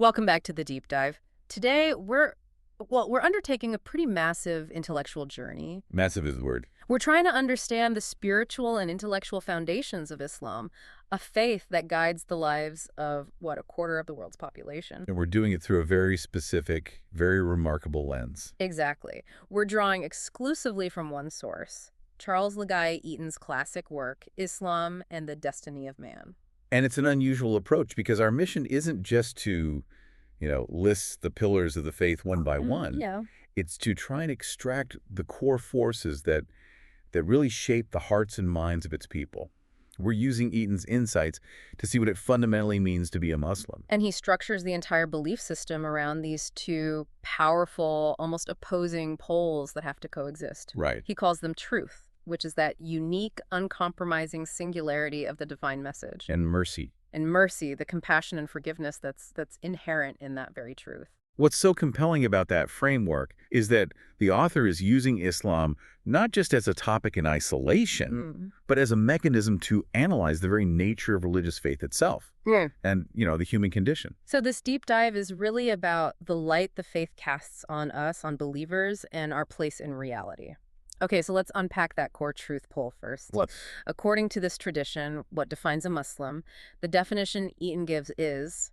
Welcome back to the deep dive. Today, we're undertaking a pretty massive intellectual journey. Massive is the word. We're trying to understand the spiritual and intellectual foundations of Islam, a faith that guides the lives of, a quarter of the world's population. And we're doing it through a very specific, very remarkable lens. Exactly. We're drawing exclusively from one source, Charles Ligai Eaton's classic work, Islam and the Destiny of Man. And it's an unusual approach because our mission isn't just to, list the pillars of the faith one by one. Yeah. It's to try and extract the core forces that really shape the hearts and minds of its people. We're using Eaton's insights to see what it fundamentally means to be a Muslim. And he structures the entire belief system around these two powerful, almost opposing poles that have to coexist. Right. He calls them truth, which is that unique, uncompromising singularity of the divine message. And mercy. And mercy, the compassion and forgiveness that's inherent in that very truth. What's so compelling about that framework is that the author is using Islam not just as a topic in isolation, but as a mechanism to analyze the very nature of religious faith itself and, the human condition. So this deep dive is really about the light the faith casts on us, on believers, and our place in reality. Okay, so let's unpack that core truth pole first. What? According to this tradition, what defines a Muslim, the definition Eaton gives is,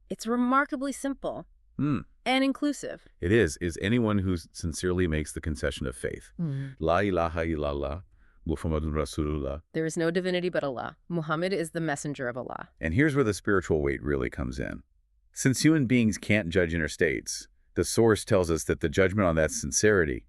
it's remarkably simple and inclusive. It is anyone who sincerely makes the concession of faith. La ilaha illallah, Muhammadun Rasulullah. There is no divinity but Allah. Muhammad is the messenger of Allah. And here's where the spiritual weight really comes in. Since human beings can't judge inner states, the source tells us that the judgment on that sincerity,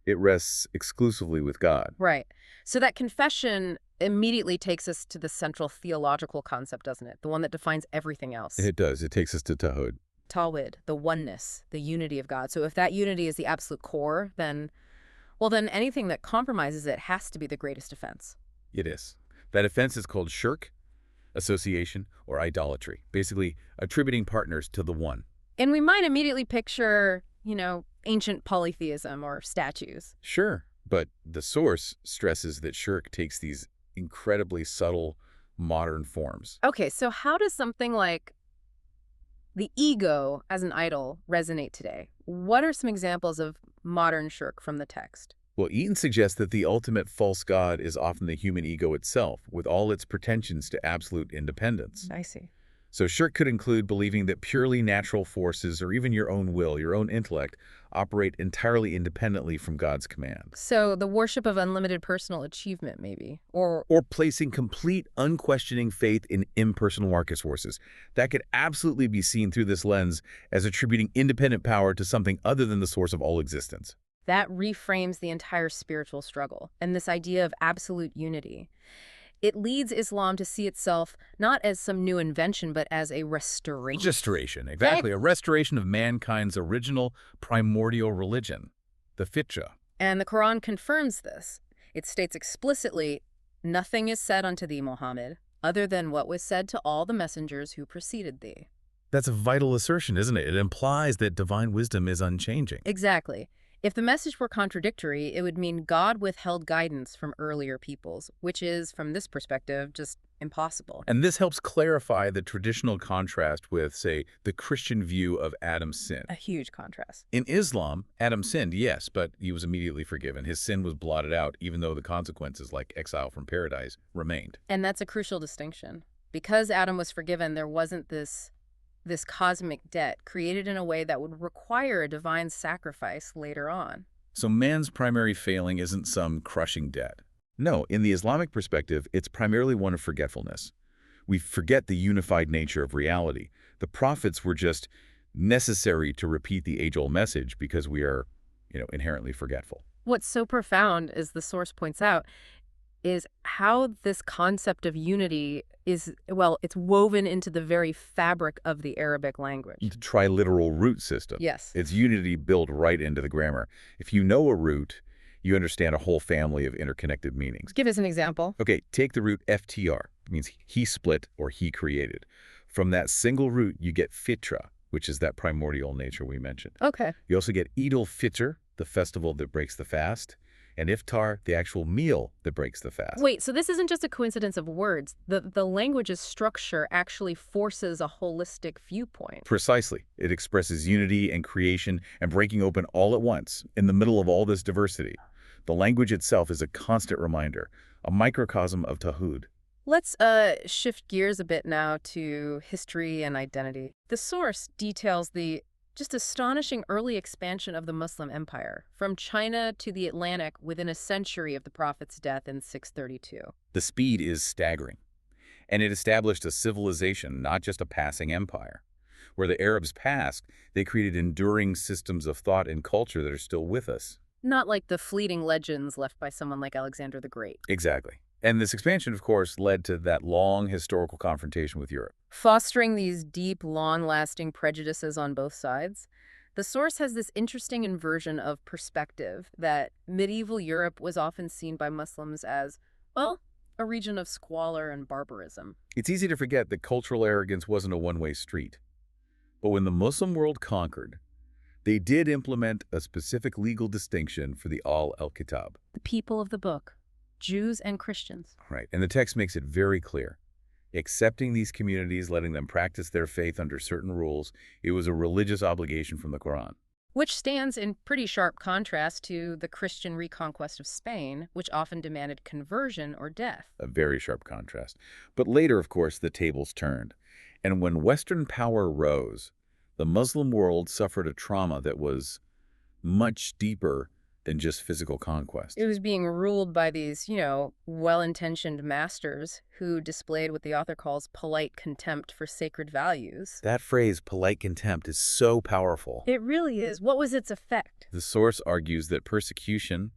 it rests exclusively with God. Right. So that confession immediately takes us to the central theological concept, doesn't it? The one that defines everything else. It does. It takes us to Tawhid. Tawhid, the oneness, the unity of God. So if that unity is the absolute core, then anything that compromises it has to be the greatest offense. It is. That offense is called shirk, association, or idolatry, basically attributing partners to the one. And we might immediately picture, ancient polytheism or statues. Sure, but the source stresses that shirk takes these incredibly subtle modern forms. Okay, so how does something like the ego as an idol resonate today? What are some examples of modern shirk from the text? Well, Eaton suggests that the ultimate false god is often the human ego itself, with all its pretensions to absolute independence. I see. So shirk could include believing that purely natural forces or even your own will, your own intellect, operate entirely independently from God's command. So the worship of unlimited personal achievement, maybe, or placing complete, unquestioning faith in impersonal market forces. That could absolutely be seen through this lens as attributing independent power to something other than the source of all existence. That reframes the entire spiritual struggle and this idea of absolute unity. It leads Islam to see itself not as some new invention, but as a restoration. Restoration, exactly. A restoration of mankind's original primordial religion, the fitra. And the Quran confirms this. It states explicitly, "Nothing is said unto thee, Muhammad, other than what was said to all the messengers who preceded thee." That's a vital assertion, isn't it? It implies that divine wisdom is unchanging. Exactly. If the message were contradictory, it would mean God withheld guidance from earlier peoples, which is, from this perspective, just impossible. And this helps clarify the traditional contrast with, say, the Christian view of Adam's sin. A huge contrast. In Islam, Adam sinned, yes, but he was immediately forgiven. His sin was blotted out, even though the consequences, like exile from paradise, remained. And that's a crucial distinction. Because Adam was forgiven, there wasn't this cosmic debt created in a way that would require a divine sacrifice later on. So man's primary failing isn't some crushing debt. No, in the Islamic perspective, it's primarily one of forgetfulness. We forget the unified nature of reality. The prophets were just necessary to repeat the age-old message because we are, inherently forgetful. What's so profound, as the source points out, is how this concept of unity is, it's woven into the very fabric of the Arabic language. The triliteral root system. Yes. It's unity built right into the grammar. If you know a root, you understand a whole family of interconnected meanings. Give us an example. Okay, take the root FTR. It means he split or he created. From that single root, you get fitra, which is that primordial nature we mentioned. Okay. You also get Eid al-Fitr, the festival that breaks the fast. and iftar, the actual meal that breaks the fast. Wait, so this isn't just a coincidence of words. The language's structure actually forces a holistic viewpoint. Precisely. It expresses unity and creation and breaking open all at once, in the middle of all this diversity. The language itself is a constant reminder, a microcosm of Tawhid. Let's shift gears a bit now to history and identity. The source details the just astonishing early expansion of the Muslim empire, from China to the Atlantic within a century of the Prophet's death in 632. The speed is staggering, and it established a civilization, not just a passing empire. Where the Arabs passed, they created enduring systems of thought and culture that are still with us. Not like the fleeting legends left by someone like Alexander the Great. Exactly. And this expansion, of course, led to that long historical confrontation with Europe. Fostering these deep, long-lasting prejudices on both sides, the source has this interesting inversion of perspective that medieval Europe was often seen by Muslims as, well, a region of squalor and barbarism. It's easy to forget that cultural arrogance wasn't a one-way street. But when the Muslim world conquered, they did implement a specific legal distinction for the al-Kitab. The people of the book, Jews and Christians. Right, and the text makes it very clear. Accepting these communities, letting them practice their faith under certain rules, it was a religious obligation from the Quran. Which stands in pretty sharp contrast to the Christian reconquest of Spain, which often demanded conversion or death. A very sharp contrast. But later, of course, the tables turned. And when Western power rose, the Muslim world suffered a trauma that was much deeper than just physical conquest. It was being ruled by these, well-intentioned masters who displayed what the author calls polite contempt for sacred values. That phrase, polite contempt, is so powerful. It really is. What was its effect? The source argues that persecution,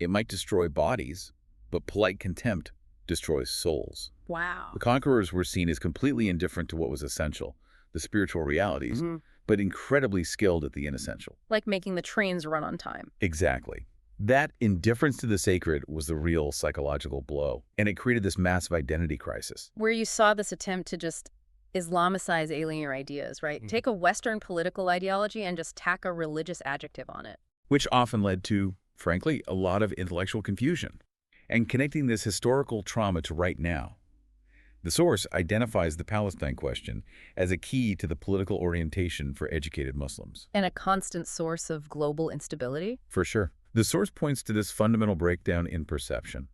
it might destroy bodies, but polite contempt destroys souls. Wow. The conquerors were seen as completely indifferent to what was essential, the spiritual realities, but incredibly skilled at the inessential. Like making the trains run on time. Exactly. That indifference to the sacred was the real psychological blow, and it created this massive identity crisis. Where you saw this attempt to just Islamicize alien ideas, right? Take a Western political ideology and just tack a religious adjective on it. Which often led to, frankly, a lot of intellectual confusion. And connecting this historical trauma to right now, the source identifies the Palestine question as a key to the political orientation for educated Muslims. And a constant source of global instability? For sure. The source points to this fundamental breakdown in perception.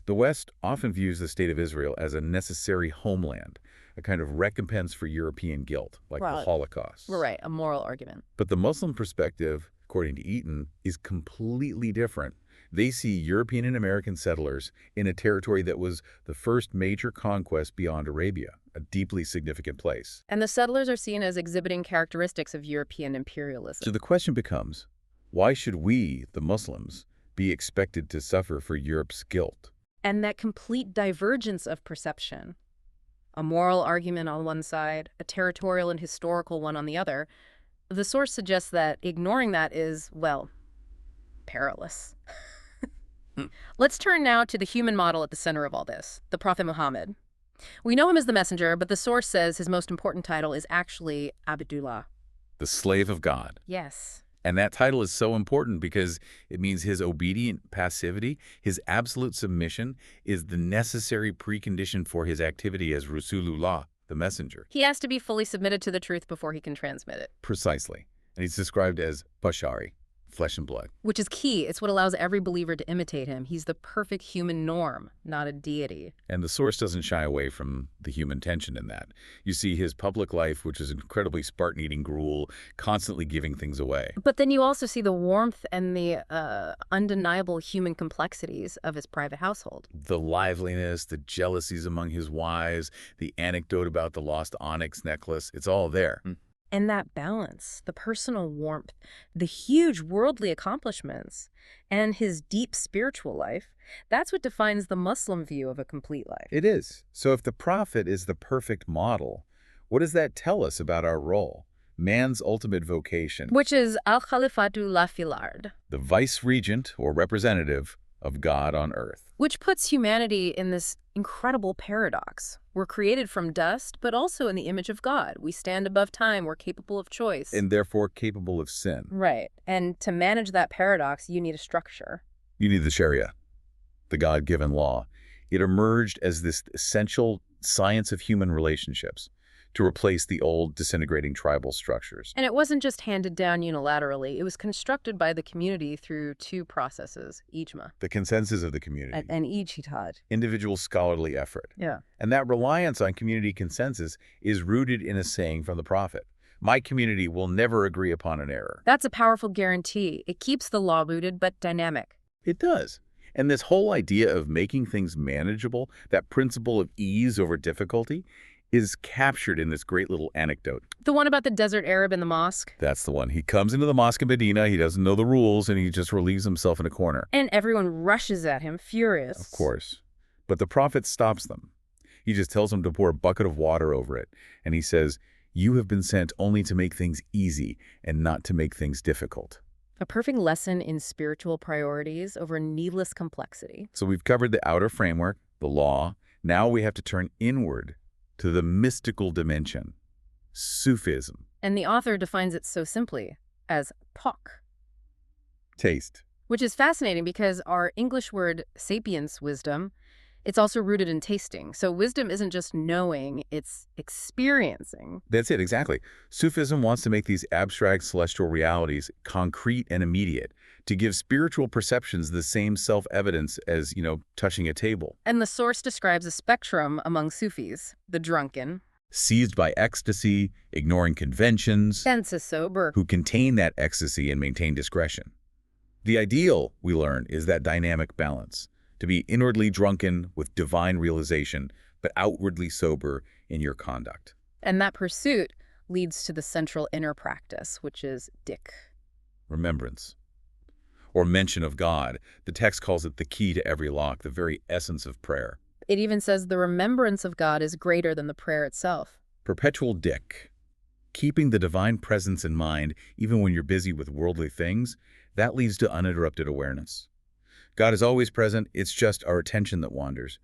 The West often views the state of Israel as a necessary homeland, a kind of recompense for European guilt, like the Holocaust. Right, a moral argument. But the Muslim perspective, according to Eaton, is completely different. They see European and American settlers in a territory that was the first major conquest beyond Arabia, a deeply significant place. And the settlers are seen as exhibiting characteristics of European imperialism. So the question becomes, why should we, the Muslims, be expected to suffer for Europe's guilt? And that complete divergence of perception, a moral argument on one side, a territorial and historical one on the other, the source suggests that ignoring that is, well, perilous. Let's turn now to the human model at the center of all this, the Prophet Muhammad. We know him as the messenger, but the source says his most important title is actually Abdullah. The slave of God. Yes. And that title is so important because it means his obedient passivity, his absolute submission, is the necessary precondition for his activity as Rasulullah, the messenger. He has to be fully submitted to the truth before he can transmit it. Precisely. And he's described as Bashari, flesh and blood. Which is key. It's what allows every believer to imitate him. He's the perfect human norm, not a deity. And the source doesn't shy away from the human tension in that. You see his public life, which is incredibly Spartan eating gruel, constantly giving things away. But then you also see the warmth and the undeniable human complexities of his private household. The liveliness, the jealousies among his wives, the anecdote about the lost onyx necklace, it's all there. And that balance, the personal warmth, the huge worldly accomplishments, and his deep spiritual life, that's what defines the Muslim view of a complete life. It is. So if the prophet is the perfect model, what does that tell us about our role? Man's ultimate vocation. Which is al-Khalifatu la fil ard. The vice-regent or representative of God on earth. Which puts humanity in this incredible paradox. We're created from dust, but also in the image of God. We stand above time. We're capable of choice. And therefore capable of sin. Right. And to manage that paradox, you need a structure. You need the Sharia, the God-given law. It emerged as this essential science of human relationships to replace the old disintegrating tribal structures. And it wasn't just handed down unilaterally. It was constructed by the community through two processes, ijma The consensus of the community, and ijtihad. individual scholarly effort. Yeah. And that reliance on community consensus is rooted in a saying from the Prophet, "My community will never agree upon an error." That's a powerful guarantee. It keeps the law rooted but dynamic. It does. And this whole idea of making things manageable, that principle of ease over difficulty, is captured in this great little anecdote. The one about the desert Arab in the mosque? That's the one. He comes into the mosque in Medina, he doesn't know the rules, and he just relieves himself in a corner. And everyone rushes at him, furious. Of course. But the Prophet stops them. He just tells them to pour a bucket of water over it. And he says, "You have been sent only to make things easy and not to make things difficult." A perfect lesson in spiritual priorities over needless complexity. So we've covered the outer framework, the law. Now we have to turn inward to the mystical dimension, Sufism. And the author defines it so simply as tok, Taste. which is fascinating because our English word sapience, wisdom, it's also rooted in tasting. So wisdom isn't just knowing, it's experiencing. That's it, exactly. Sufism wants to make these abstract celestial realities concrete and immediate, to give spiritual perceptions the same self-evidence as, touching a table. And the source describes a spectrum among Sufis: the drunken, Seized by ecstasy, ignoring conventions, sense sober, who contain that ecstasy and maintain discretion. The ideal, we learn, is that dynamic balance, to be inwardly drunken with divine realization, but outwardly sober in your conduct. and that pursuit leads to the central inner practice, which is dik. Remembrance, or mention of God. The text calls it the key to every lock, the very essence of prayer. It even says the remembrance of God is greater than the prayer itself. Perpetual dik, keeping the divine presence in mind even when you're busy with worldly things, that leads to uninterrupted awareness. God is always present, it's just our attention that wanders.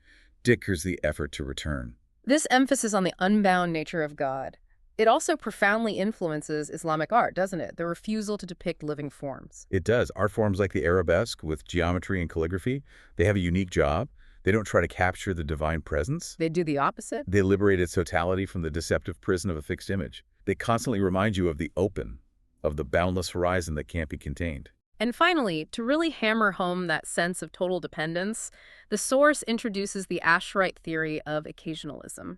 Dikkers the effort to return. This emphasis on the unbound nature of God, it also profoundly influences Islamic art, doesn't it? The refusal to depict living forms. It does. Art forms like the arabesque with geometry and calligraphy, they have a unique job. They don't try to capture the divine presence. They do the opposite. They liberate its totality from the deceptive prison of a fixed image. They constantly remind you of the open, of the boundless horizon that can't be contained. And finally, to really hammer home that sense of total dependence, the source introduces the Asherite theory of occasionalism.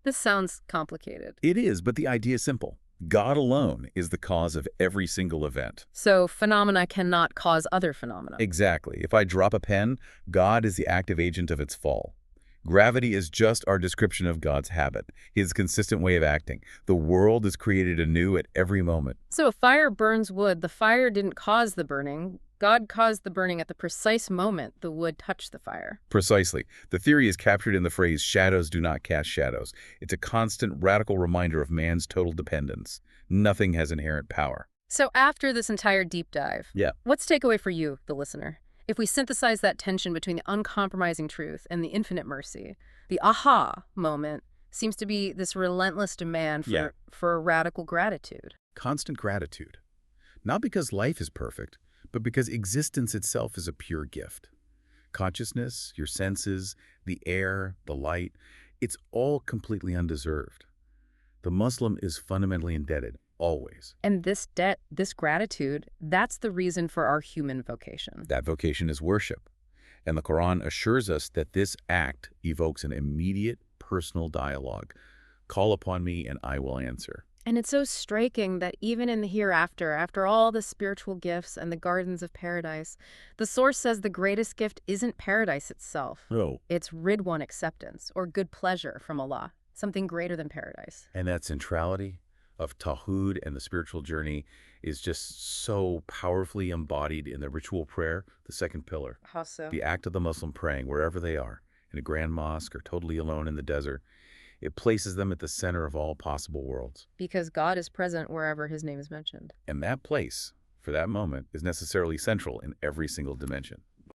This sounds complicated. It is, but the idea is simple. God alone is the cause of every single event. So phenomena cannot cause other phenomena. Exactly. If I drop a pen, God is the active agent of its fall. Gravity is just our description of God's habit, his consistent way of acting. The world is created anew at every moment. So if fire burns wood, the fire didn't cause the burning. God caused the burning at the precise moment the wood touched the fire. Precisely. The theory is captured in the phrase, "shadows do not cast shadows." It's a constant, radical reminder of man's total dependence. Nothing has inherent power. So after this entire deep dive, Yeah. what's takeaway for you, the listener? If we synthesize that tension between the uncompromising truth and the infinite mercy, the aha moment seems to be this relentless demand for radical gratitude. Constant gratitude. Not because life is perfect, but because existence itself is a pure gift. Consciousness, your senses, the air, the light, it's all completely undeserved. The Muslim is fundamentally indebted, always. And this debt, this gratitude, that's the reason for our human vocation. That vocation is worship. And the Quran assures us that this act evokes an immediate personal dialogue. Call upon me and I will answer. And it's so striking that even in the hereafter, after all the spiritual gifts and the gardens of paradise, the source says the greatest gift isn't paradise itself. Oh. It's Ridwan acceptance, or good pleasure from Allah, something greater than paradise. And that centrality of Tawhid and the spiritual journey is just so powerfully embodied in the ritual prayer, the second pillar. How so? The act of the Muslim praying wherever they are, in a grand mosque or totally alone in the desert. It places them at the center of all possible worlds. Because God is present wherever his name is mentioned. And that place, for that moment, is necessarily central in every single dimension.